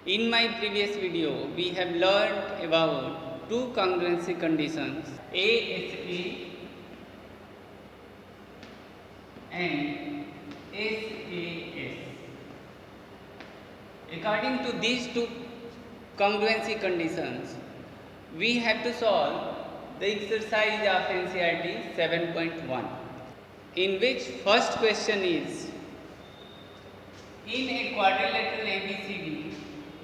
In my previous video, we have learned about two congruency conditions, ASA and SAS. According to these two congruency conditions, we have to solve the exercise of NCERT 7.1, in which first question is, in a quadrilateral ABCD,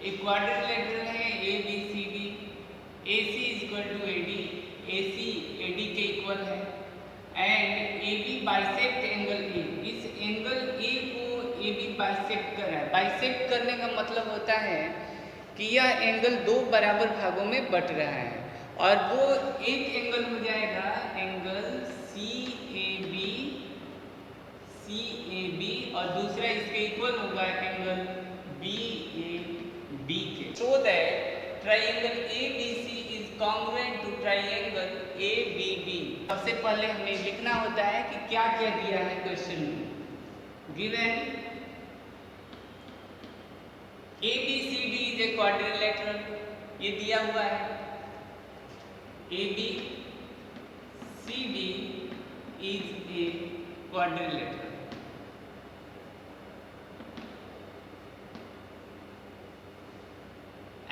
एक quadrilateral है ABCD, AC is equal to AD, AC AD के equal है and AB bisect angle A। इस angle A को AB bisect कर रहा है। Bisect करने का मतलब होता है कि यह एंगल दो बराबर भागों में बट रहा है और वो एक एंगल हो जाएगा एंगल CAB और दूसरा इसके इक्वल होगा एंगल BAB के। So that triangle ABC is congruent to triangle ABB। सबसे पहले हमें लिखना होता है कि क्या क्या दिया है क्वेश्चन में। Given ABCD is a quadrilateral, ये दिया हुआ है। ABCD is a quadrilateral।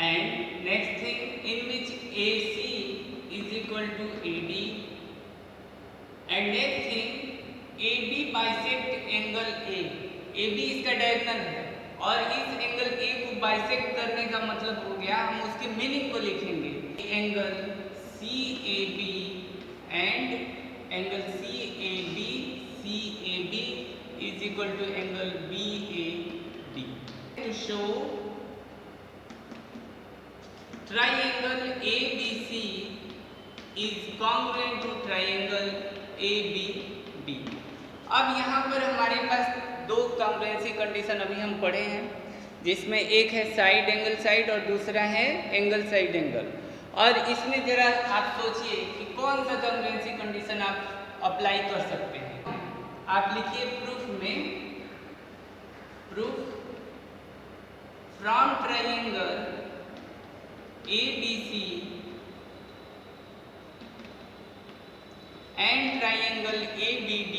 And next thing, in which AC is equal to AD, and next thing AB bisect angle A। AB इसका डायगोनल है और इस एंगल A को बाइसेक्ट करने का मतलब हो गया, हम उसके मीनिंग को लिखेंगे angle CAB and angle CAB is equal to angle BAD। To show triangle ABC is congruent to triangle ABD। अब यहाँ पर हमारे पास दो कॉन्ग्रुएंसी कंडीशन अभी हम पढ़े हैं, जिसमें एक है साइड एंगल साइड और दूसरा है एंगल साइड एंगल। और इसमें जरा आप सोचिए कि कौन सा कॉन्ग्रुएंसी कंडीशन आप अप्लाई कर सकते हैं। आप लिखिए प्रूफ में, proof from triangle ABC and triangle ABD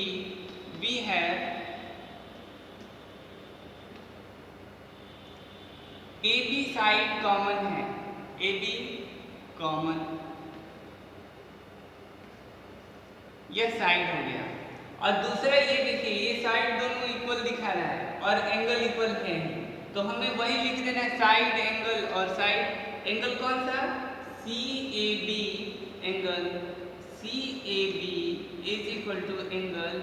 we have AB side common है, AB कॉमन, यह साइड हो गया। और दूसरा ये देखिए, ये साइड दोनों इक्वल दिखा रहा है और एंगल इक्वल है, तो हमें वही लिख देना है साइड एंगल और साइड एंगल कौन सा CAB, angle CAB is equal to angle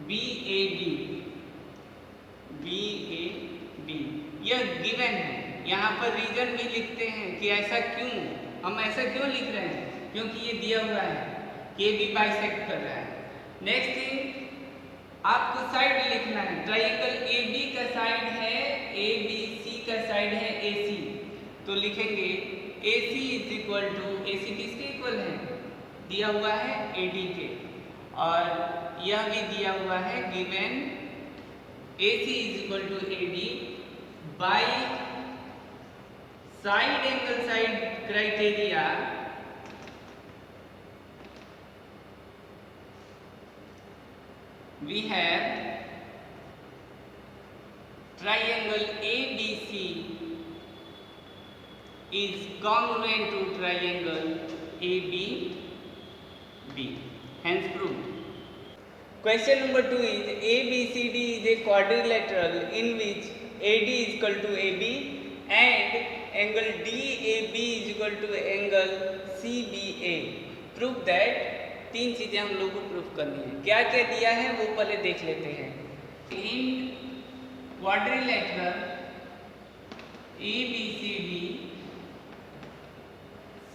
BAD। यह गिवन है। यहाँ पर रीजन भी लिखते हैं कि ऐसा क्यों, हम ऐसा क्यों लिख रहे हैं, क्योंकि ये दिया हुआ है कि AB बाइसेक्ट कर रहा है। नेक्स्ट थिंग, आपको साइड लिखना है। ट्राइंगल AB का साइड है ABC का साइड है AC, तो लिखेंगे AC is equal to, AC किसके इक्वल है, दिया हुआ है AD के, और यह भी दिया हुआ है given AC is equal to AD by side angle side criteria we have triangle ABC is congruent to triangle ABB, hence proved। Question number 2 is ABCD is a quadrilateral in which AD is equal to AB and angle DAB is equal to angle CBA। Prove that। तीन चीजें हम लोग को proof करनी है। क्या क्या दिया है वो पहले देख लेते हैं। In quadrilateral ABCD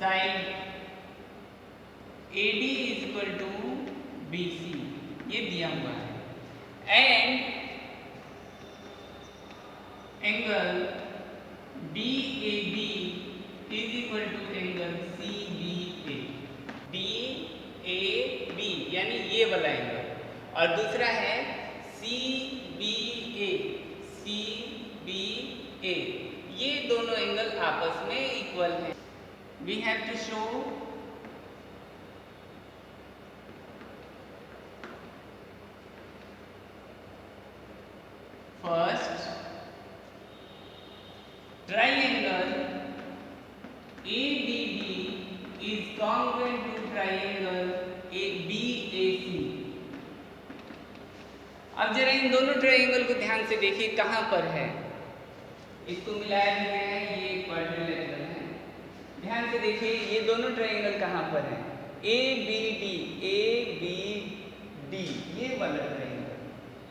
side AD is equal to BC, ये दिया हुआ है, and angle DAB is equal to angle CBA। DAB यानी ये वाला एंगल, और दूसरा है CBA, CBA ए, ये दोनों एंगल आपस में इक्वल है। We have to show first triangle ADB is congruent to triangle BAC। अब जरा इन दोनों ट्रायंगल को ध्यान से देखिए कहाँ पर है। इसको मिलाया गया है, ये एक क्वाड्रिलेटरल है। ध्यान से देखिए ये दोनों ट्रायंगल कहाँ पर है, ABD, ये वाला ट्रायंगल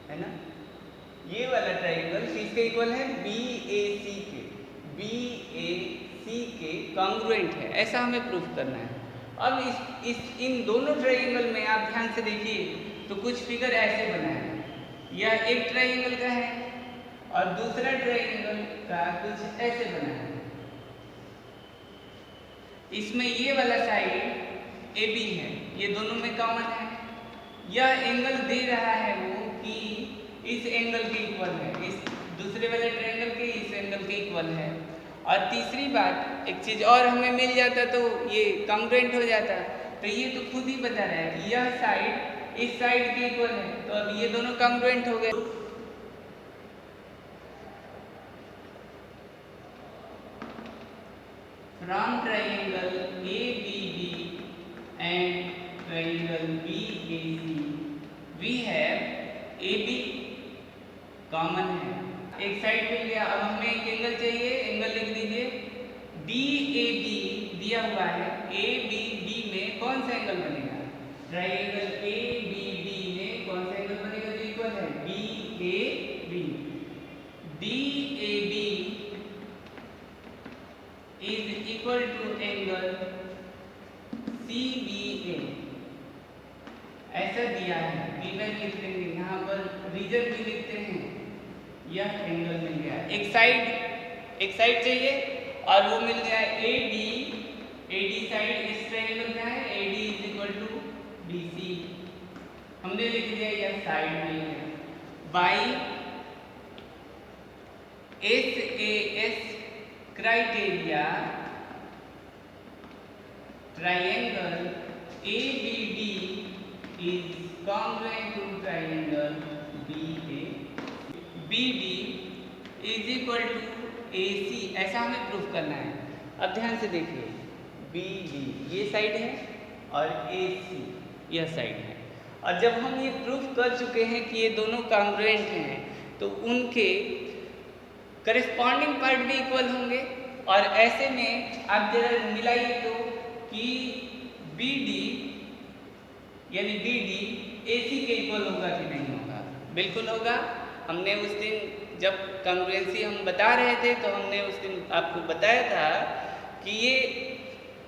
है ना, ये वाला ट्रायंगल किसके इक्वल है, BAC के कॉन्ग्रुएंट है, ऐसा हमें प्रूफ करना है। अब इन दोनों ट्रायंगल में आप ध्यान से देखिए तो कुछ फिगर ऐसे बना है, यह एक ट्रायंगल का है और दूसरा ट्रायंगल का कुछ ऐसे बना है। इसमें ये वाला साइड AB है, ये दोनों में कॉमन है। यह एंगल दे रहा है वो कि इस एंगल के इक्वल है, इस दूसरे वाले ट्रायंगल के इस एंगल के इक्वल है। और तीसरी बात एक चीज और हमें मिल जाता तो ये कॉन्ग्रुएंट हो जाता, तो ये तो खुद ही बता रहा है कि यह साइड इस साइड के इक्वल है, तो अब ये दोनों कॉन्ग्रुएंट हो गए। From triangle ABD and triangle BAC we have AB common है, एक साइड मिल गया। अब हमें एक एंगल चाहिए, एंगल लिख दीजिए DAB दिया हुआ है, ABD में कौन सा एंगल बनेगा, ट्रायंगल ABD में कौन सा एंगल बनेगा जो इक्वल है, BAB। DAB is equal to angle CBA, ऐसा दिया है, गिवन लिख देंगे, यहाँ पर रीजन भी लिखते हैं। यह एंगल मिल गया, एक साइड चाहिए और वो मिल गया AD साइड इस ट्रायंगल का है, AD is equal to BC, हमने लिख दिया यह साइड मिल गया। By SAS criteria triangle ABD is congruent to triangle BD is equal to AC, ऐसा हमें प्रूफ करना है। अब ध्यान से देखिए BD ये साइड है और AC यह साइड है, और जब हम ये प्रूफ कर चुके हैं कि ये दोनों कॉन्ग्रुएंट हैं तो उनके करेस्पॉन्डिंग पार्ट भी इक्वल होंगे। और ऐसे में आप जरा मिलाइए तो कि BD यानी BD AC के इक्वल होगा कि नहीं होगा, बिल्कुल होगा। हमने उस दिन जब कॉन्ग्रुएंसी हम बता रहे थे तो हमने उस दिन आपको बताया था कि ये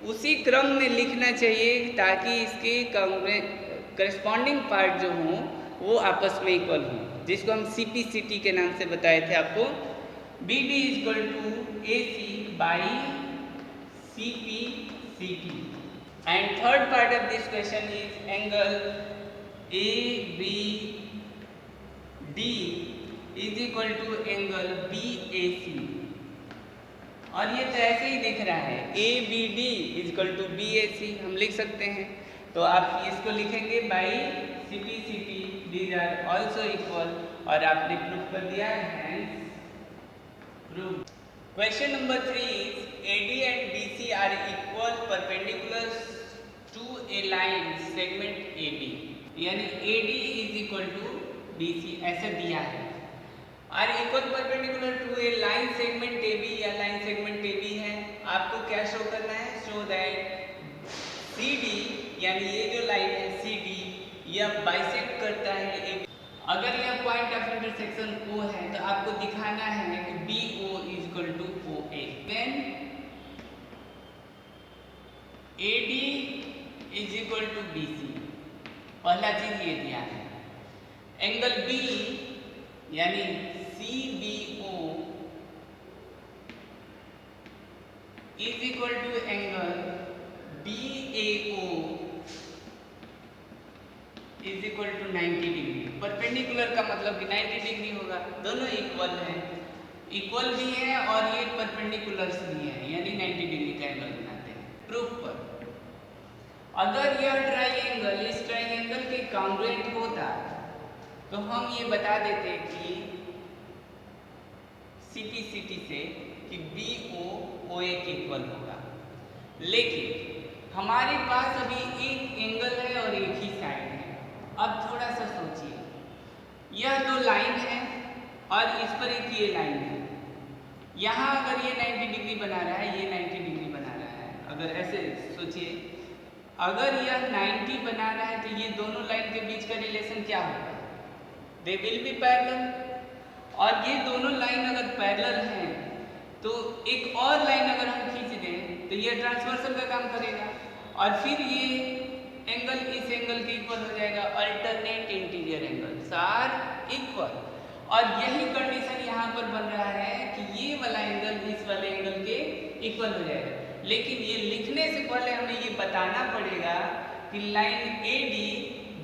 उसी क्रम में लिखना चाहिए ताकि इसके करेस्पॉन्डिंग पार्ट जो हों वो आपस में इक्वल हों, जिसको हम CPCT के नाम से बताए थे आपको। BD is equal to AC by CPCT। And third part of this question is angle ABD is equal to angle BAC, और ये तो ऐसे ही दिख रहा है, ABD is equal to BAC हम लिख सकते हैं, तो आप इसको लिखेंगे by CPCT, these are also equal, और आपने प्रूफ कर दिया है। Question number 3 is AD and BC are equal perpendicular to a line segment AB, यानी AD is equal to BC ऐसा दिया है। are equal perpendicular to a line segment AB या line segment AB है, आपको क्या शो करना है, शो दैट CD यानी ये जो लाइन है CD यह बाइसेक्ट करता है AB। अगर यह पॉइंट ऑफ इंटरसेक्शन O है तो आपको दिखाना है कि BO is equal to OA। When AD is equal to BC, पहला चीज ये दिया है। एंगल B यानी CBO is equal to angle BAO is equal to 90 degree. Perpendicular का मतलब कि 90 डिग्री होगा, दोनों इक्वल हैं। इक्वल भी है और ये परपेंडिकुलर्स भी है, यानी 90 डिग्री का एंगल बनाते हैं। प्रूफ पर अगर यह ट्राइंगल इस ट्राइंगल के कॉन्ग्रुएंट होता तो हम ये बता देते कि CT से कि BO OA के इक्वल होगा, लेकिन हमारे पास अभी एक एंगल है और एक ही साइड है। अब थोड़ा सा सोचिए, यह दो लाइन है और इस पर एक ये लाइन है। यहाँ अगर ये 90 डिग्री बना रहा है, ये 90 डिग्री बना रहा है, अगर ऐसे सोचिए, अगर यह 90 बना रहा है तो ये दोनों लाइन के बीच का रिलेशन क्या होगा? They will be parallel. और ये दोनों लाइन अगर पैरेलल हैं तो एक और लाइन अगर हम खींच दें तो ये ट्रांसवर्सल का काम करेगा और फिर ये एंगल इस एंगल के इक्वल हो जाएगा। Alternate interior angles are equal. और यही कंडीशन यहाँ पर बन रहा है कि ये वाला एंगल इस वाले एंगल के इक्वल हो जाएगा। लेकिन ये लिखने से पहले हमें ये बताना पड़ेगा कि लाइन AD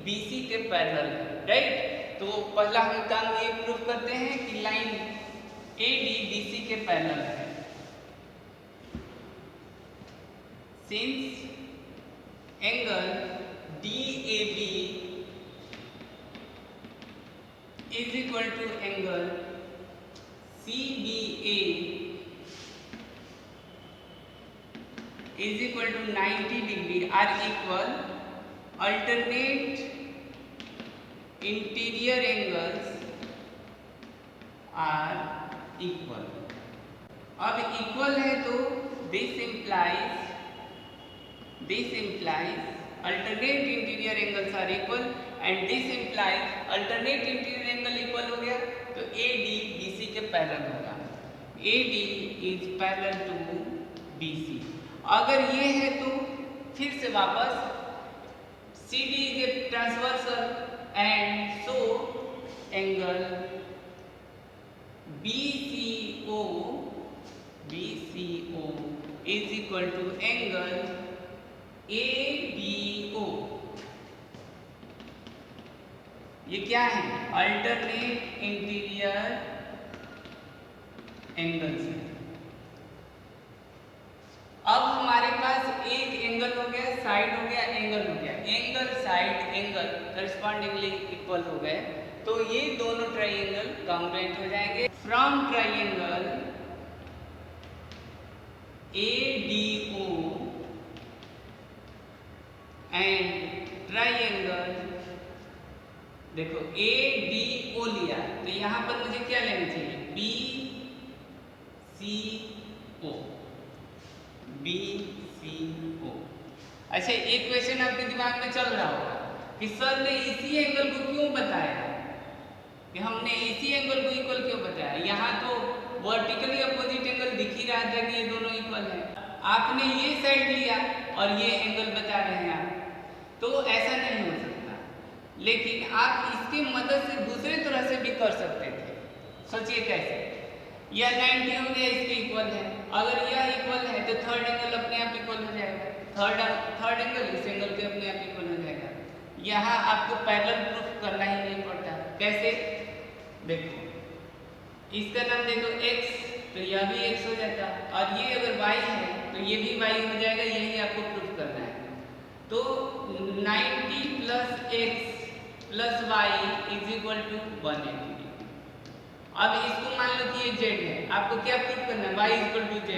BC के पैरेलल है, राइट? तो पहला हम काम ये प्रूफ करते हैं कि लाइन AD BC के पैरेलल है। Since angle DAB is equal to angle CBA is equal to 90 degree are equal, alternate interior angles are equal। अब इक्वल है तो this implies alternate interior angles are equal and this implies alternate interior angle equal हो गया तो AD BC के parallel होगा। AD is parallel to BC। अगर ये है तो फिर से वापस CD is a transversal and so angle BCO is equal to angle ABO। ये क्या है? अल्टरनेट इंटीरियर एंगल्स है। अब हमारे पास एक एंगल हो गया, साइड हो गया, एंगल हो गया। Angle side angle correspondingly equal हो गए तो ये दोनों ट्राइंगल कॉन्ग्रुएंट हो जाएंगे। From triangle ADO and triangle, देखो ADO लिया तो यहाँ पर मुझे क्या लेना चाहिए? BCO। अच्छा, एक क्वेश्चन आपके दिमाग में चल रहा होगा कि सर ने इसी एंगल को क्यों बताया, कि हमने इसी एंगल को इक्वल क्यों बताया? यहाँ तो वर्टिकली अपोजिट एंगल दिख ही रहा था कि ये दोनों इक्वल है। आपने ये साइड लिया और ये एंगल बता रहे हैं आप, तो ऐसा नहीं हो सकता। लेकिन आप इसकी मदद से दूसरे तरह से भी कर सकते थे। सोचिए कैसे? यह 90 हो गया, इसके इक्वल है। अगर यह इक्वल है तो थर्ड एंगल अपने आप इक्वल हो जाएगा। थर्ड एंगल इस एंगल के अपने आप इक्वल हो जाएगा। यहाँ आपको पैरेलल प्रूफ करना ही नहीं पड़ता। कैसे? देखो, इसका नाम देखो x, तो यह भी x हो जाता, और ये अगर y है तो ये भी y हो जाएगा। यही आपको प्रूफ करना है। तो 90 plus x plus y is equal to 180। अब इसको मान लो कि ये z है, आपको क्या प्रूफ करना है? y is equal to z।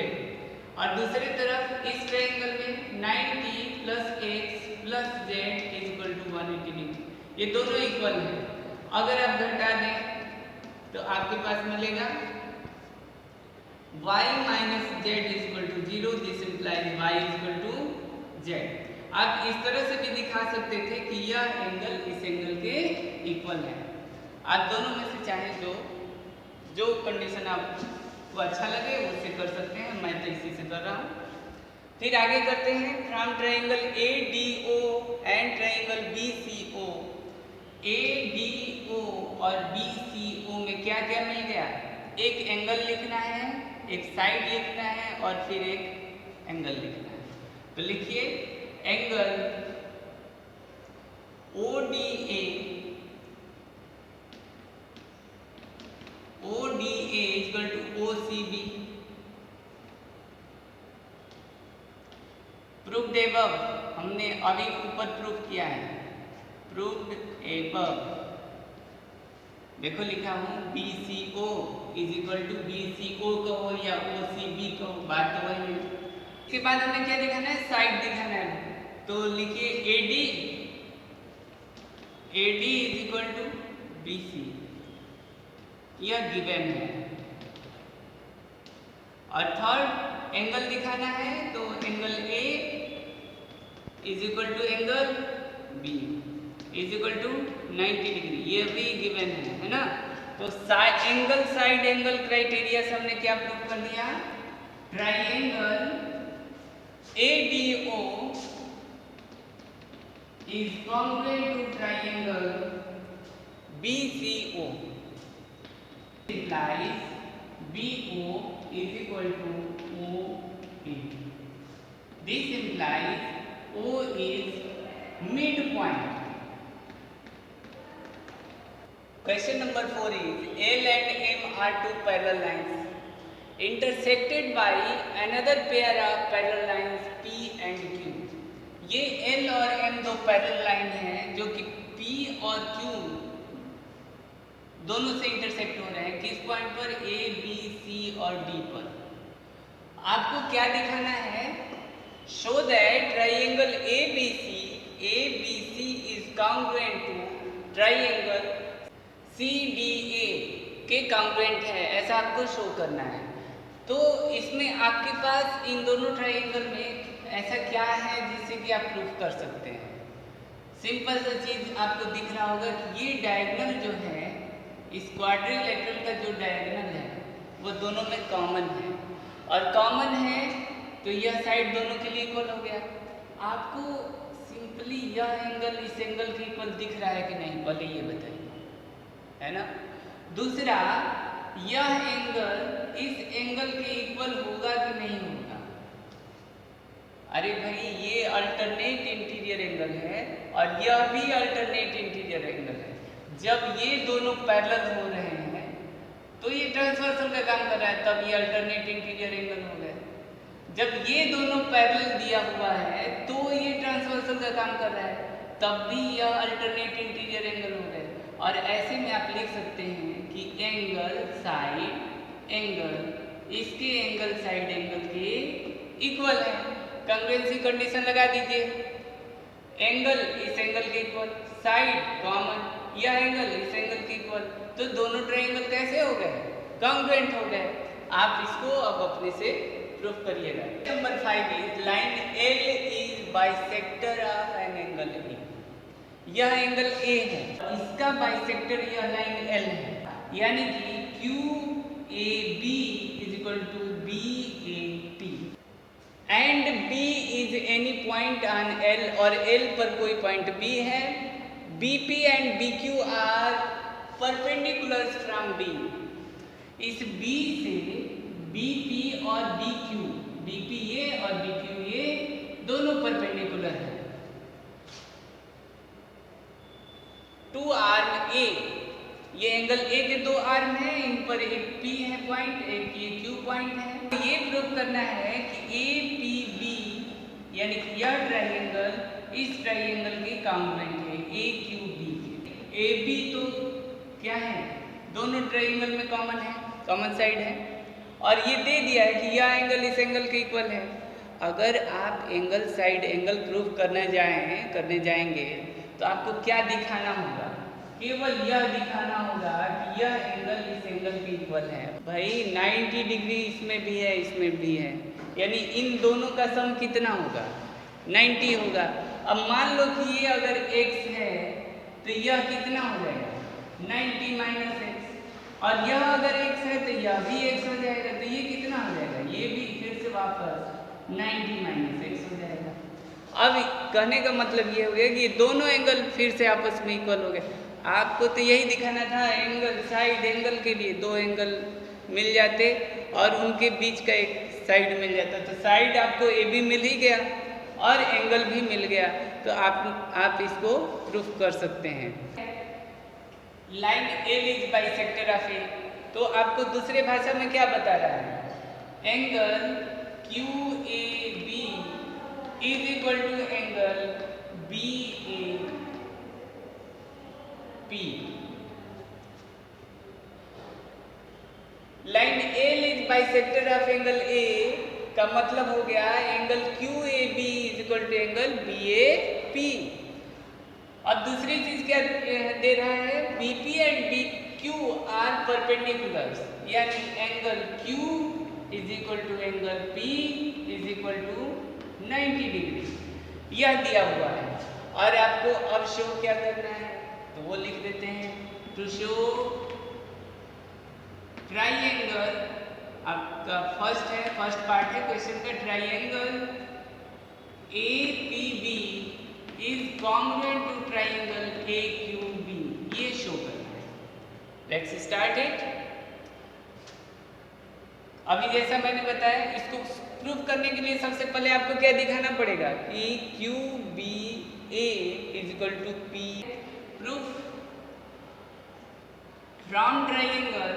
और दूसरी तरफ इस ट्रायंगल में 90 plus x plus z is equal to 180 degree. ये दोनों इक्वल हैं। अगर आप घटा दें तो आपके पास मिलेगा y minus z is equal to 0। This implies y is equal to z। आप इस तरह से भी दिखा सकते थे कि यह एंगल इस एंगल के इक्वल है। आप दोनों में से चाहे जो कंडीशन आपको अच्छा लगे उससे कर सकते हैं। मैं तो इसी से कर रहा हूँ। फिर आगे करते हैं। From triangle ADO and triangle BCO। ADO और BCO में क्या क्या मिल गया? एक एंगल लिखना है, एक साइड लिखना है और फिर एक एंगल लिखना है। तो लिखिए angle ODA ODA equal to OCB। Proved above, हमने अभी ऊपर प्रूव किया है, प्रूव्ड एबव। देखो लिखा हूँ BCO is equal to BCO कहो या OCB कहो, बात तो वही है। इसके बाद हमें क्या दिखाना है, साइड दिखाना है, तो लिखिए AD is equal to BC, यह गिवन है। और थर्ड एंगल दिखाना है, तो angle A is equal to angle B is equal to 90 degree, ये भी गिवन है ना। तो साइड एंगल क्राइटेरिया से हमने क्या प्रूव कर दिया, triangle ADO is congruent to triangle BCO, implies BO is equal to OP. This implies O is midpoint. Question number 4 is L and M are two parallel lines intersected by another pair of parallel lines P and Q. ये L और M दो parallel line हैं जो कि P और Q दोनों से intersect हो रहे हैं। किस पॉइंट पर, A, B, C और D पर। आपको क्या दिखाना है, show that triangle ABC is congruent to triangle CDA के कॉन्ग्रुएंट है, ऐसा आपको शो करना है। तो इसमें आपके पास इन दोनों ट्राइएंगल में ऐसा क्या है जिससे कि आप प्रूफ कर सकते हैं। सिंपल सा चीज आपको दिख रहा होगा कि ये डायगोनल जो है, इस क्वाड्रिलेटरल का जो डायगोनल है वो दोनों में कॉमन है, और कॉमन है तो यह साइड दोनों के लिए इक्वल हो गया। आपको सिंपली यह एंगल इस एंगल के इक्वल दिख रहा है कि नहीं, पहले ये बताइए, है ना। दूसरा, यह एंगल इस एंगल के इक्वल होगा कि नहीं होगा। अरे भाई, ये अल्टरनेट इंटीरियर एंगल है और यह भी अल्टरनेट इंटीरियर एंगल है। जब ये दोनों पैरेलल हो रहे हैं तो ये ट्रांसवर्सल का काम कर रहा है, तब ये अल्टरनेट इंटीरियर एंगल हो गया। जब ये दोनों पैरेलल दिया हुआ है तो ये ट्रांसवर्सल का काम कर रहा है, तब भी यह अल्टरनेट इंटीरियर एंगल हो गया। और ऐसे में आप लिख सकते हैं कि एंगल साइड एंगल इसके एंगल साइड एंगल के इक्वल है। कॉन्ग्रुएंसी कंडीशन लगा दीजिए, एंगल इस एंगल के इक्वल, साइड कॉमन, यह एंगल इस एंगल के इक्वल, तो दोनों ट्रायंगल कैसे हो गए, कॉन्ग्रुएंट हो गए। आप इसको अब अपने से प्रूफ करिएगा। Number 5 is line L is bisector of an angle A। यह एंगल A है, इसका बाइसेक्टर यह लाइन L है, यानी कि QAB is equal to BAP and B is any point on L, और L पर कोई पॉइंट B है। BP and BQ are perpendicular from B। इस B से BP और BQ, BP ये और BQ ये दोनों परपेंडिकुलर है। टू आर्म A, ये एंगल A के दो आर्म हैं, इन पर एक P है पॉइंट, एक ये Q पॉइंट है। तो ये प्रूव करना है कि APB यानी कि यह ट्रायंगल इस ट्रायंगल के कॉन्ग्रुएंट है, AQB के। AB तो क्या है, दोनों ट्रायंगल में कॉमन है, कॉमन साइड है, और ये दे दिया है कि यह एंगल इस एंगल के इक्वल है। अगर आप एंगल साइड एंगल प्रूफ करने जाएंगे तो आपको क्या दिखाना होगा, केवल यह दिखाना होगा कि यह एंगल इस एंगल के इक्वल है। भाई 90 डिग्री इसमें भी है, इसमें भी है, यानी इन दोनों का सम कितना होगा, 90 होगा। अब मान लो कि ये अगर x है तो यह कितना हो जाएगा, 90 माइनस x, और यह अगर x है तो यह भी x हो जाएगा, तो ये कितना हो जाएगा, ये भी फिर से वापस 90 माइनस x हो जाएगा। अब कहने का मतलब ये हो गया कि ये दोनों एंगल फिर से आपस में इक्वल हो गए। आपको तो यही दिखाना था, एंगल साइड एंगल के लिए दो एंगल मिल जाते और उनके बीच का एक साइड मिल जाता, तो साइड आपको ए भी मिल ही गया और एंगल भी मिल गया, तो आप इसको प्रूफ कर सकते हैं। Line L is bisector of A, तो आपको दूसरे भाषा में क्या बता रहा है? Angle QAB is equal to angle BAP। Line A is bisector of angle A का मतलब हो गया angle QAB is equal to angle BAP। अब दूसरी चीज क्या दे रहा है? BP and BQ are perpendiculars, यानी angle Q is equal to angle P is equal to 90 degree, यह दिया हुआ है। और आपको अब शो क्या करना है, तो वो लिख देते हैं, टू शो ट्राइएंगल, आपका फर्स्ट पार्ट है क्वेश्चन का, triangle APB is congruent to triangle AQB, ये शो करना है। Let's start it. अभी जैसा मैंने बताया, इसको प्रूव करने के लिए सबसे पहले आपको क्या दिखाना पड़ेगा कि QBA is equal to P। Proof from triangle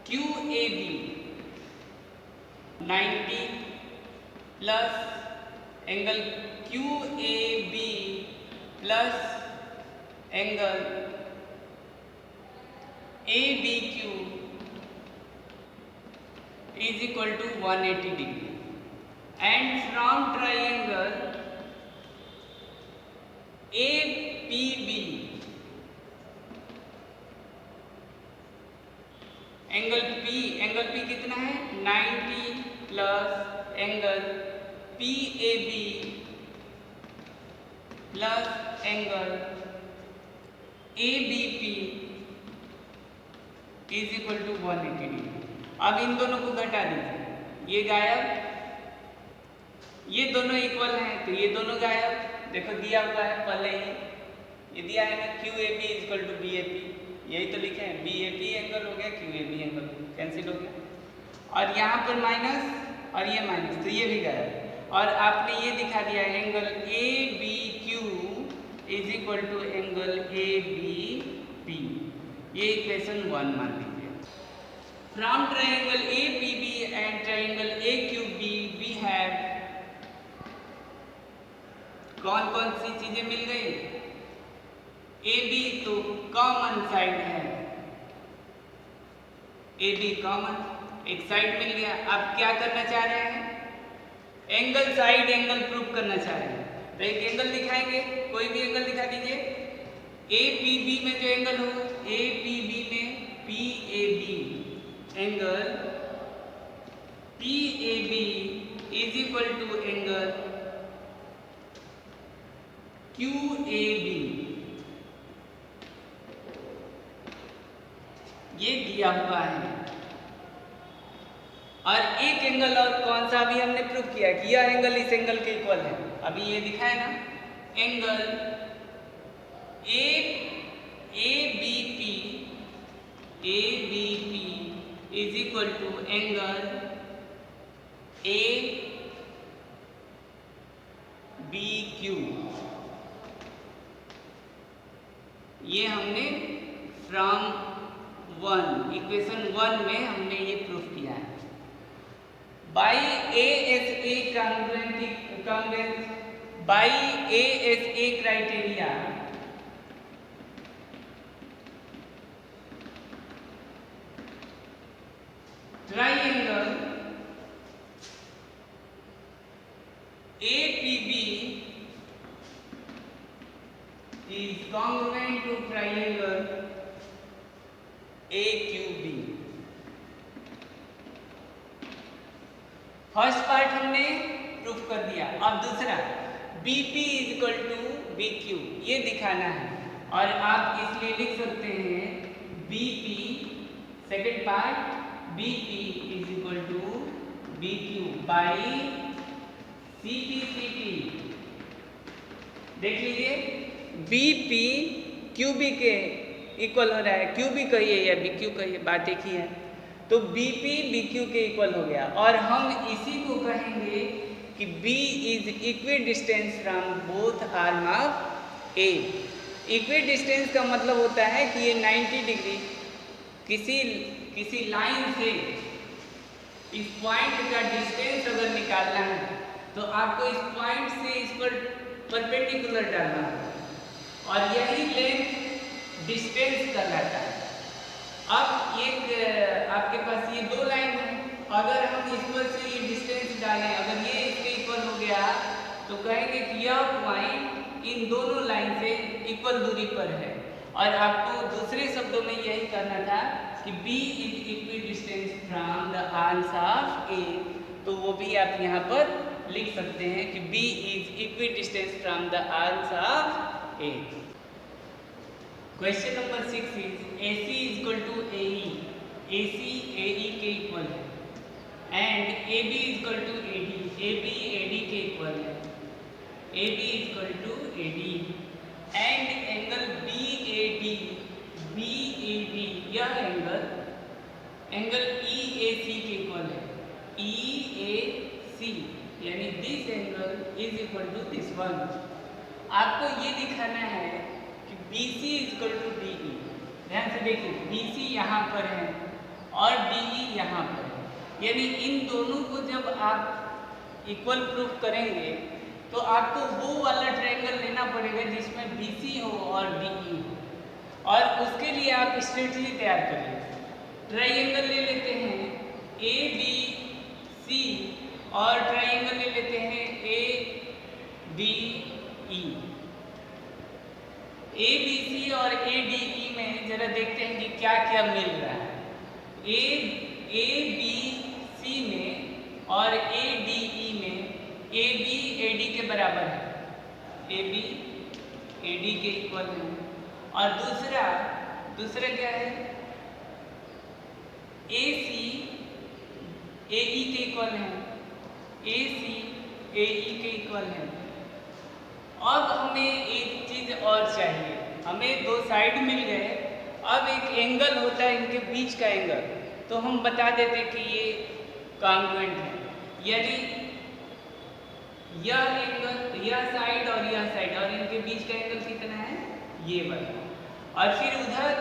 QAB 90 plus angle QAB plus angle ABQ is equal to 180 degree, and from triangle APB angle P कितना है? 90 plus angle PAB plus angle ABP is equal to 180 degree. अब इन दोनों को घटा दीजिए, ये गायब, ये दोनों इक्वल हैं तो ये दोनों गायब। देखो दिया हुआ है पहले ही, ये दिया है ना QAB is equal to BAP, यही तो लिखे हैं, BAP एंगल हो गया, QAB एंगल कैंसिल हो गया, और यहाँ पर माइनस और ये माइनस, तो ये भी गायब। और आपने ये दिखा दिया angle ABQ is equal to angle ABP, ये इक्वेशन 1 मान लीजिए। From triangle APB and triangle AQB we have कौन सी चीजें मिल गई? AB तो कॉमन साइड है, AB कॉमन, एक साइड मिल गया। अब क्या करना चाह रहे हैं? एंगल साइड एंगल प्रूव करना चाह रहे हैं, तो एक एंगल दिखाएंगे, कोई भी एंगल दिखा दीजिए। APB में जो एंगल हो, APB में PAB angle PAB is equal to angle QAB, ये दिया हुआ है। और एक एंगल और कौन सा अभी हमने प्रूव किया कि यह एंगल इस एंगल के इक्वल है, अभी ये दिखा है ना, angle ABP is equal to angle ABQ, ये हमने फ्रॉम इक्वेशन 1 में हमने ये प्रूफ किया है। By ASA criteria triangle APB is congruent to triangle AQB। First part हमने प्रूफ कर दिया। अब दूसरा BP is equal to BQ, ये दिखाना है, और आप इसलिए लिख सकते हैं BP, second part BP is equal to BQ by CP। देख लीजिए BP QB के इक्वल हो रहा है, QB कहिए या BQ कहिए, बात एक ही है। तो BP BQ के इक्वल हो गया, और हम इसी को कहेंगे कि B is equidistance from both arm of A। Equi distance का मतलब होता है कि ये 90 डिग्री किसी लाइन से इस पॉइंट का डिस्टेंस अगर निकालना है तो आपको इस पॉइंट से इस पर परपेंडिकुलर डालना है और यही लेंथ डिस्टेंस कहलाता है। अब एक आपके पास ये दो लाइन है, अगर हम इस पर से ये डिस्टेंस डालें, अगर ये इसके इक्वल हो गया तो कहेंगे कि यह पॉइंट इन दोनों लाइन से इक्वल दूरी पर है। और आपको दूसरे शब्दों में यही कहना था कि B is equidistance from the arms of A, तो वो भी आप यहाँ पर लिख सकते हैं कि B is equidistance from the arms of A। Question number 6 is AC is equal to AE, AC AE के इक्वल है and AB is equal to AD, AB AD के इक्वल है, AB is equal to AD and angle BAD, यह angle EAC के equal है, EAC यानी this angle is equal to this one. आपको ये दिखाना है कि BC is equal to DE। ध्यान से देखिए, BC यहाँ पर है और DE यहाँ पर है, यानी इन दोनों को जब आप इक्वल प्रूफ करेंगे तो आपको वो वाला ट्रायंगल लेना पड़ेगा जिसमें BC हो और DE हो, और उसके लिए आप स्ट्रेटजी तैयार करिए। ट्रायंगल ले लेते हैं ABC और ट्रायंगल ले लेते हैं ADE। ABC और ADE में जरा देखते हैं कि क्या क्या मिल रहा है। ABC में और ADE में AB AD के बराबर है, AB AD के इक्वल है, और दूसरा क्या है, AC AE के इक्वल है, AC AE के इक्वल है। अब हमें एक चीज और चाहिए, हमें दो साइड मिल गए, अब एक एंगल होता है इनके बीच का एंगल, तो हम बता देते कि ये कॉन्ग्रुएंट है, यानी यह एंगल, यह साइड और यह साइड, और इनके बीच का एंगल कितना है, ये वाला। और फिर उधर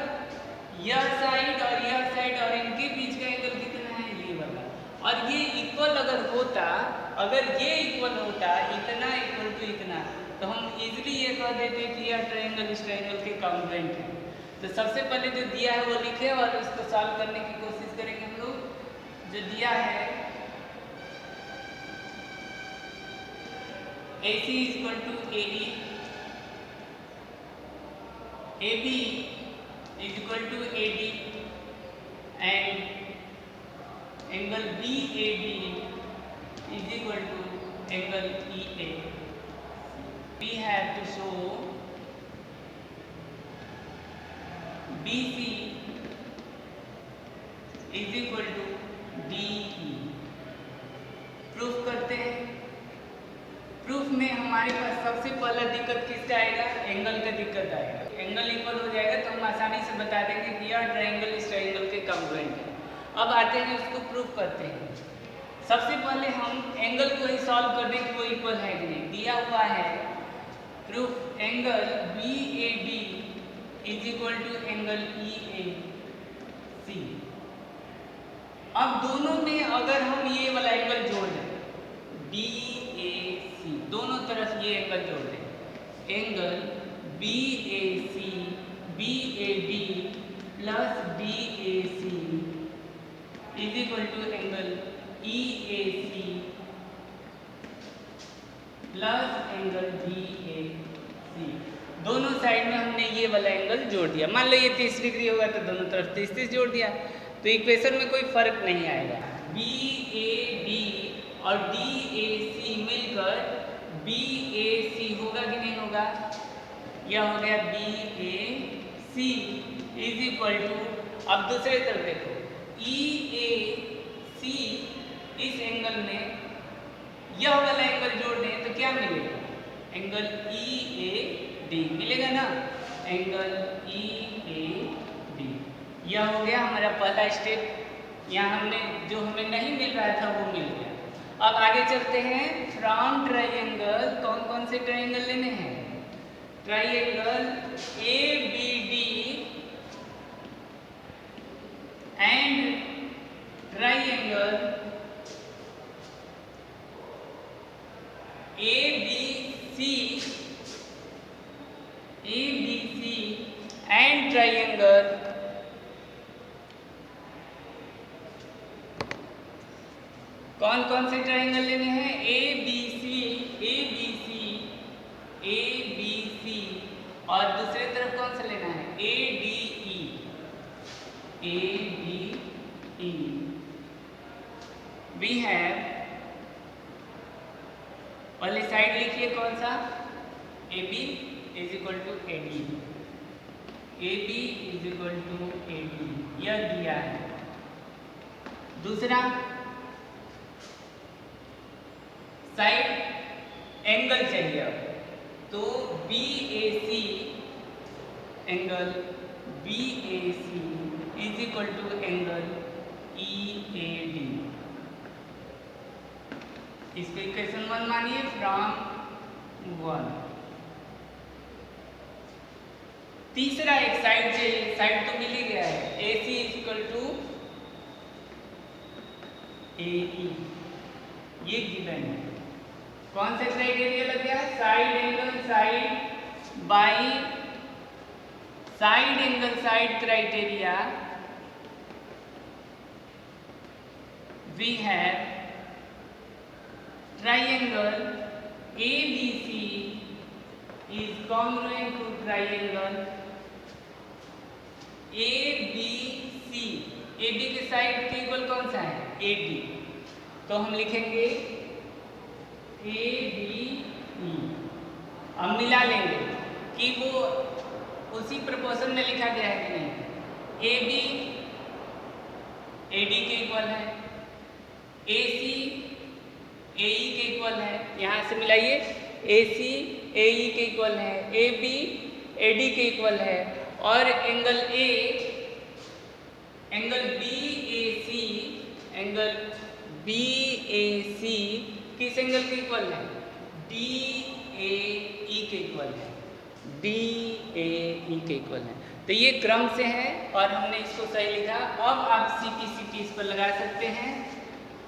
यह साइड और इनके बीच का एंगल कितना है, ये वाला। और ये इक्वल अगर ये इक्वल होता इतना इक्वल टू इतना, तो हम इजीली ये कह देते कि यह ट्रायंगल इस ट्रायंगल के कॉन्ग्रुएंट है। तो सबसे पहले जो दिया है वो लिखे और इसको सॉल्व करने की कोशिश करेंगे हम लोग। जो दिया है AC is equal to AE, AB is equal to AD and angle BAD is equal to angle EA. We have to show BC is equal to DE। Proof करते हैं। प्रूफ में हमारे पास सबसे पहला दिक्कत किसका आएगा, एंगल का दिक्कत आएगा। एंगल इक्वल हो जाएगा तो हम आसानी से बता देंगे कि यह ट्रायंगल इस ट्रायंगल के कॉन्ग्रुएंट है। अब आते हैं उसको प्रूफ करते हैं। सबसे पहले हम एंगल को ही सॉल्व कर दें कि वो इक्वल है कि नहीं। दिया हुआ है proof angle BAD is equal to angle EAC। अब दोनों में अगर हम ये वाला एंगल जोड़ दें BAC, दोनों तरफ ये एंगल जोड़ दें, angle BAC BAD plus BAC is equal to angle EAC plus angle BAC। दोनों साइड में हमने ये वाला एंगल जोड़ दिया। मान लो ये 30 डिग्री होगा तो दोनों तरफ 30 जोड़ दिया, तो इक्वेशन में कोई फर्क नहीं आएगा। BAD और DAC मिलकर BAC होगा कि नहीं होगा, यह हो गया BAC इज इक्वल टू, अब दूसरे तरफ देखो EAC, इस एंगल में यह वाला एंगल जोड़ दें तो क्या मिलेगा, एंगल EAD मिलेगा ना, एंगल EAD। यह हो गया हमारा पहला स्टेप। यहाँ हमने जो हमें नहीं मिल रहा था वो मिल गया। अब आगे चलते हैं। फ्रॉम ट्रायंगल कौन कौन से ट्रायंगल लेने हैं, triangle ABD and triangle ABC and triangle कौन कौन से ट्राइंगल लेने हैं? ABC और दूसरे तरफ कौन सा लेना है? ADE we have, पहले साइड लिखिए कौन सा? AB is equal to AD, AB is equal to AD, यह दिया है। दूसरा साइड एंगल चाहिए, तो BAC angle BAC is equal to angle EAD। इसको इक्वेशन 1 मानिए फ्रॉम 1। तीसरा एक साइड चाहिए, साइड तो मिल ही गया है, AC is equal to AE, ये गिवन है। कौन सा क्राइटेरिया लग गया? Side angle side by side angle side criteria we have triangle ABC is congruent to triangle ABC। AB के साइड के इक्वल कौन सा है? AD, तो हम लिखेंगे ABE। हम मिला लेंगे कि वो उसी प्रोपोर्शन में लिखा गया है कि नहीं। AB AD के इक्वल है, AC AE के इक्वल है, यहाँ से मिलाइए, AC AE के इक्वल है, AB AD के इक्वल है, और एंगल A एंगल BAC किस एंगल के इक्वल है? DAE के इक्वल है, DAE के इक्वल है। तो ये क्रम से है और हमने इसको सही लिखा। अब आप CP इस पर लगा सकते हैं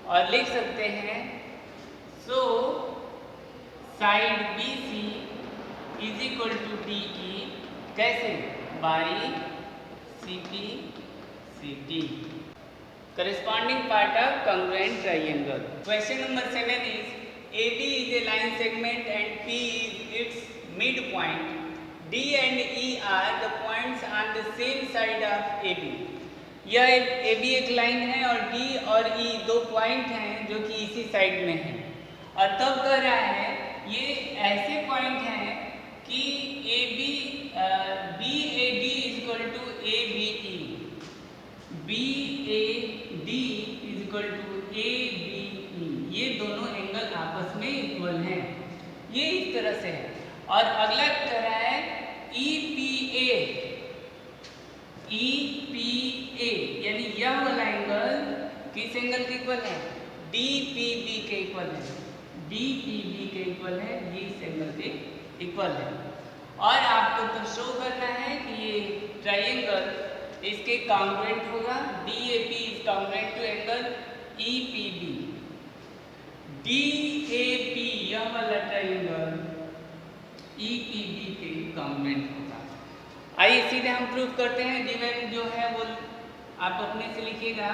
और लिख सकते हैं, so side BC is equal to DE, कैसे? By CT। Corresponding part of congruent triangle. Question number 7 is, AB is a line segment and P is its midpoint. D and E are the points on the same side of AB. यह AB एक line है और D और E दो point हैं जो कि इसी साइड में हैं, और तब कह रहा है ये ऐसे पॉइंट हैं कि BAD is equal to ABE, BAD is equal to ABE, ये दोनों एंगल आपस में इक्वल हैं। ये इस तरह से है। और अगला कह रहा है EPA यानी यह वाला एंगल किस एंगल के इक्वल है? DPB के इक्वल है, DPB के इक्वल है, ये इस एंगल के इक्वल है। और आपको तो शो करना है कि ये ट्राइंगल इसके कॉन्ग्रुएंट होगा। DAP is congruent to angle EPB। DAP यह वाला ट्राइंगल EPB के कॉन्ग्रुएंट होगा। आइए सीधे हम प्रूफ करते हैं। गिवन जो है वो आप अपने से लिखिएगा।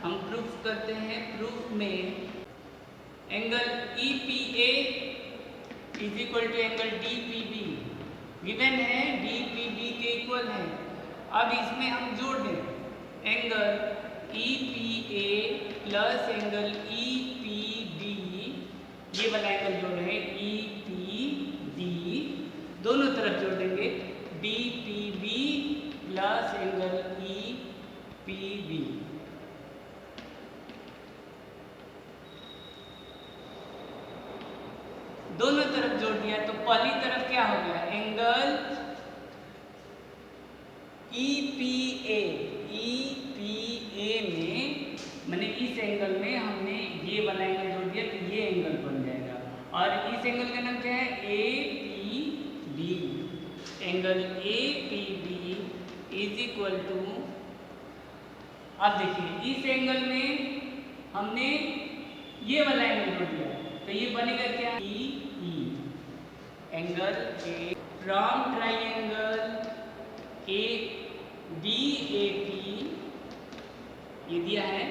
हम प्रूफ करते हैं। प्रूफ में angle EPA is equal to angle DPB given है, DPB के इक्वल है। अब इसमें हम जोड़ दें angle EPA plus angle EPD, ये वाला एंगल जोड़ रहे हैं EPD, दोनों तरफ जोड़ देंगे DPB प्लस एंगल EPB। दोनों तरफ जोड़ दिया तो पहली तरफ क्या हो गया? एंगल EPA में मैंने इस एंगल में हमने ये वाला एंगल जोड़ दिया तो ये एंगल बन जाएगा। और इस एंगल का नाम क्या है? APB। Angle APB is equal to अब देखिए इस एंगल में हमने ये वाला एंगल जोड़ दिया, तो ये बनेगा क्या, E angle A from triangle A D A P, ये दिया है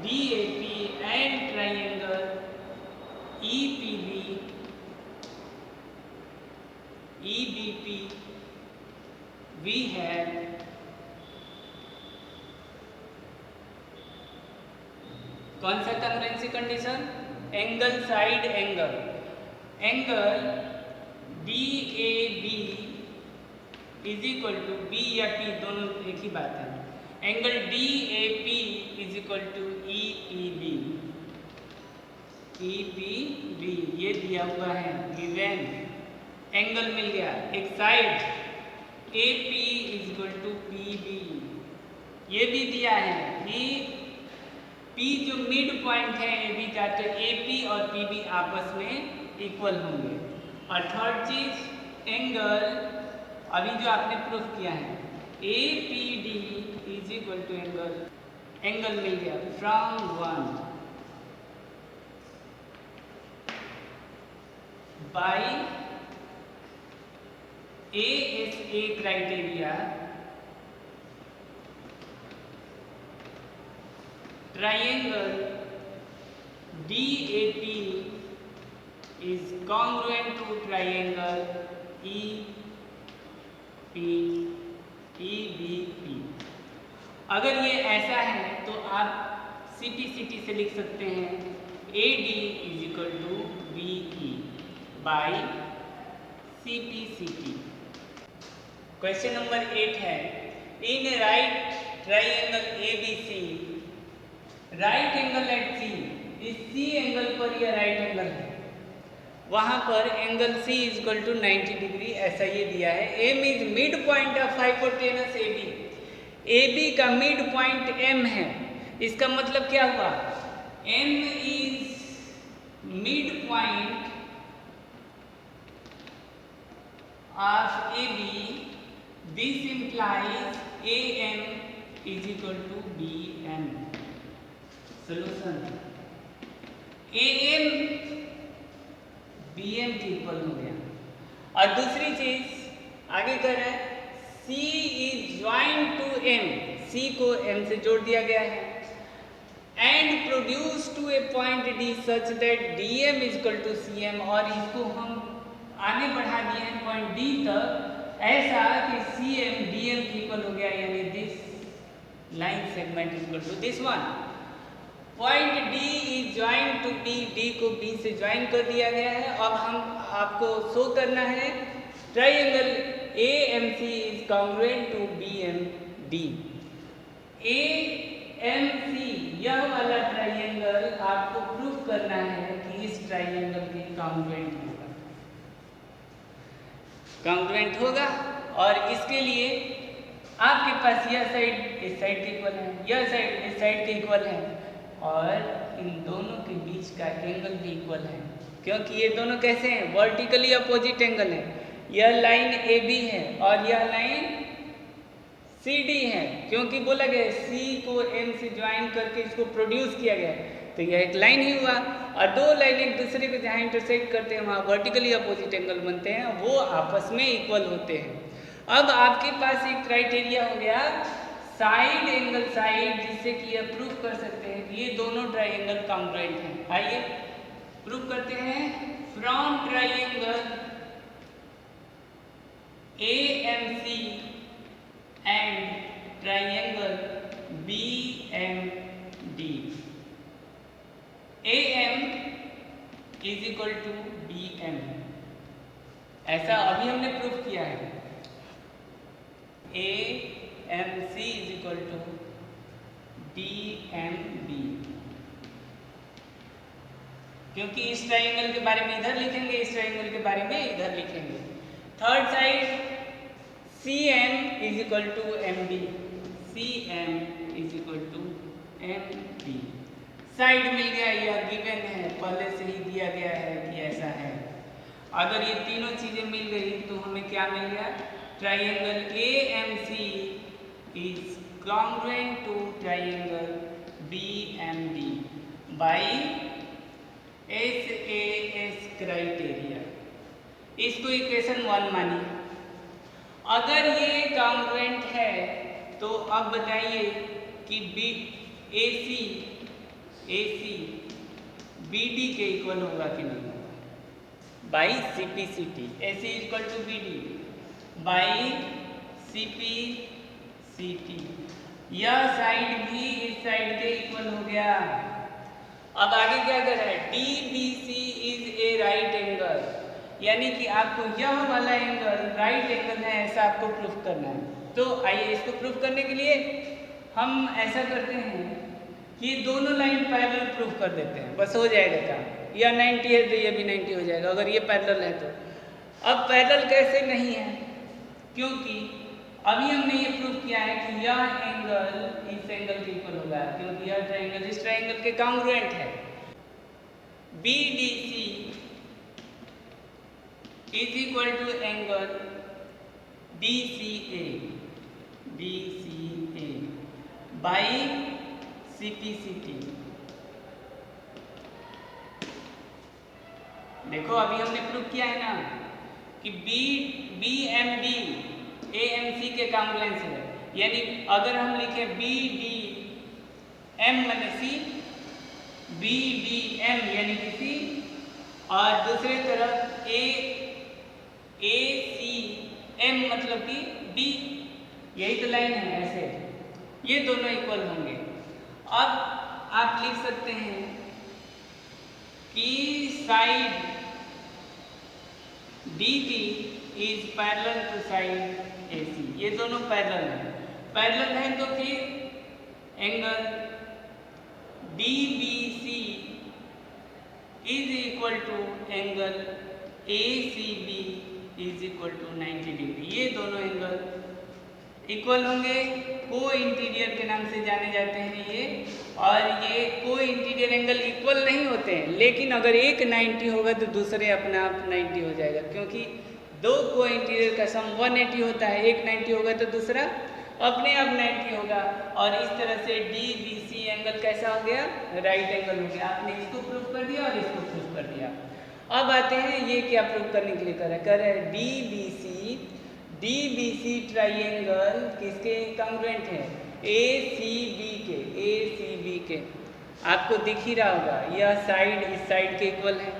D A P and triangle E P B E B P, we have कौन सा congruency condition, angle side angle, angle D A B is equal to B या P दोनों एक ही बात है, angle D A P is equal to E P B, E P B ये दिया हुआ है गिवन, एंगल मिल गया, एक side A P is equal to P B, ये भी दिया है कि P जो मिड पॉइंट है ए बी का, तो ए पी और पी बी आपस में इक्वल होंगे। और थर्ड चीज एंगल, अभी जो आपने प्रूफ किया है A P D is equal to angle मिल गया from one by A S A criteria, triangle DAP is congruent to triangle EBP। अगर ये ऐसा है तो आप CT से लिख सकते हैं AD is equal to BE by CT। Question number 8 है, in right triangle ABC right angle at C, इस सी एंगल पर यह राइट एंगल है, वहां पर angle C is equal to 90 degree, ऐसा ये दिया है। M is mid point of hypotenuse A B, A B का मिड पॉइंट एम है, इसका मतलब क्या हुआ, M is mid point of A B, this implies A M is equal to B M. Solution, A M B M के equal हो गया। और दूसरी चीज आगे कर रहे हैं, C is joint to M, C को एम से जोड़ दिया गया है, and produce to a point D such that D M is equal to C M, और इसको हम आगे बढ़ा दिए हैं पॉइंट डी तक, ऐसा कि सी एम डी एम के इक्वल हो गया, यानी this line segment is equal to this one. Point D is join to B, D को B से ज्वाइन कर दिया गया है। अब हम आपको शो करना है triangle AMC is congruent to BMD। AMC यह वाला ट्राइंगल आपको प्रूफ करना है कि इस ट्राइंगल के कॉन्ग्रुएंट होगा, और इसके लिए आपके पास यह साइड इस साइड के इक्वल है, यह साइड इस साइड के इक्वल है, और इन दोनों के बीच का एंगल भी इक्वल है, क्योंकि ये दोनों कैसे हैं, वर्टिकली अपोजिट एंगल है। यह लाइन ए बी है और यह लाइन सी डी है, क्योंकि बोला गया सी को एम से ज्वाइन करके इसको प्रोड्यूस किया गया है, तो यह एक लाइन ही हुआ। और दो लाइन एक दूसरे को जहाँ इंटरसेक्ट करते हैं वहाँ वर्टिकली अपोजिट एंगल बनते हैं, वो आपस में इक्वल होते हैं। अब आपके पास एक क्राइटेरिया हो गया साइड एंगल साइड, जिससे कि यह प्रूफ कर सकते हैं कि ये दोनों ट्राइंगल कॉन्ग्रुएंट हैं। आइए प्रूफ करते हैं। From triangle AMC and triangle BMD, AM is equal to BM, ऐसा अभी हमने प्रूफ किया है। AMC is equal to DMB, क्योंकि इस ट्राइंगल के बारे में इधर लिखेंगे, इस ट्राइंगल के बारे में इधर लिखेंगे। Third side CM is equal to MD, CM is equal to MD। Side मिल गया, यह गिवन है, पहले से ही दिया गया है कि ऐसा है। अगर ये तीनों चीजें मिल गई तो हमें क्या मिल गया, triangle AMC is congruent to triangle BMD by SAS criteria। इसको इक्वेशन 1 मानिए। अगर ये कॉन्ग्रुएंट है तो अब बताइए कि AC BD के इक्वल होगा कि नहीं होगा, by CPCT। AC equal to BD by CPCT। यह साइड भी इस साइड के इक्वल हो गया। अब आगे क्या कर रहा है, DBC is a right angle, यानी कि आपको यह वाला एंगल राइट एंगल है ऐसा आपको प्रूफ करना है। तो आइए इसको प्रूफ करने के लिए हम ऐसा करते हैं कि दोनों लाइन पैरेलल प्रूफ कर देते हैं, बस हो जाएगा काम। यह 90 है तो ये भी 90 हो जाएगा अगर ये पैरेलल है तो। अब पैरेलल कैसे नहीं है, क्योंकि अभी हमने ये प्रूफ किया है कि यह एंगल इस एंगल के इक्वल होगा, क्योंकि यह ट्रायंगल इस ट्रायंगल के कॉन्ग्रुएंट है। BDC is equal to angle DCA by CPCT। देखो अभी हमने प्रूफ किया है ना कि BMD AMC के कॉन्ग्रुएंस है, यानी अगर हम लिखें BDM माने C, BDM यानी कि C, और दूसरे तरफ ACM मतलब कि D, यही तो लाइन है ऐसे, ये दोनों इक्वल होंगे। अब आप लिख सकते हैं कि side DB is parallel to side AC, ये दोनों पैरेलल हैं। पैरेलल हैं तो फिर angle DBC is equal to angle ACB is equal to 90 degree. ये दोनों एंगल इक्वल होंगे, को इंटीरियर के नाम से जाने जाते हैं ये। और ये को इंटीरियर एंगल इक्वल नहीं होते हैं, लेकिन अगर एक 90 होगा तो दूसरे अपने आप 90 हो जाएगा, क्योंकि दो को इंटीरियर का सम 180 होता है। एक 90 होगा तो दूसरा अपने आप 90 होगा। और इस तरह से DBC एंगल कैसा हो गया, राइट एंगल हो गया। आपने इसको प्रूफ कर दिया और इसको प्रूफ कर दिया। अब आते हैं ये क्या प्रूफ करने के लिए कर रहा है DBC ट्राइंगल किसके कॉन्ग्रुएंट है, ACB के। आपको दिख ही रहा होगा यह साइड इस साइड के इक्वल है,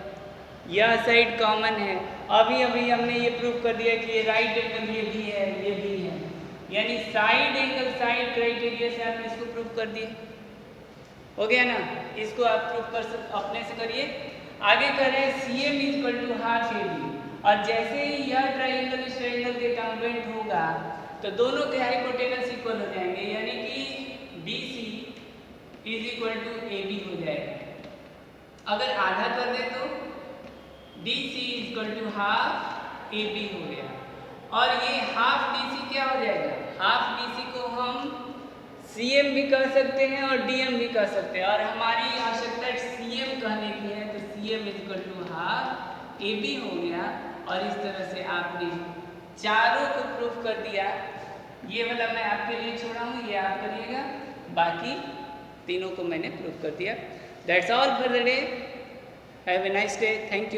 यह साइड कॉमन है। अभी हमने ये प्रूफ कर दिया कि ये राइट एंगल ये भी है, यानी साइड एंगल साइड क्राइटेरिया से आपने इसको प्रूफ कर दिए। हो गया ना, इसको आप प्रूफ कर अपने से करिए। आगे कर रहे हैं CM equal to half AB, और जैसे ही यह ट्राइंगल इस ट्राइंगल के कॉन्ग्रुएंट होगा तो दोनों के हाइपोटेनस इक्वल हो जाएंगे, यानी कि BC is equal to AB हो जाएगा। अगर आधा कर दे तो DC equal to half AB हो गया। और ये हाफ BC क्या हो जाएगा, हाफ BC को हम CM भी कह सकते हैं और DM भी कह सकते हैं, और हमारी आवश्यकता CM कहने की है तो CM equal to half AB हो गया। और इस तरह से आपने चारों को प्रूफ कर दिया। ये वाला मैं आपके लिए छोड़ा हूँ, ये आप करिएगा, बाकी तीनों को मैंने प्रूफ कर दिया। That's all for the day. Have a nice day, thank you.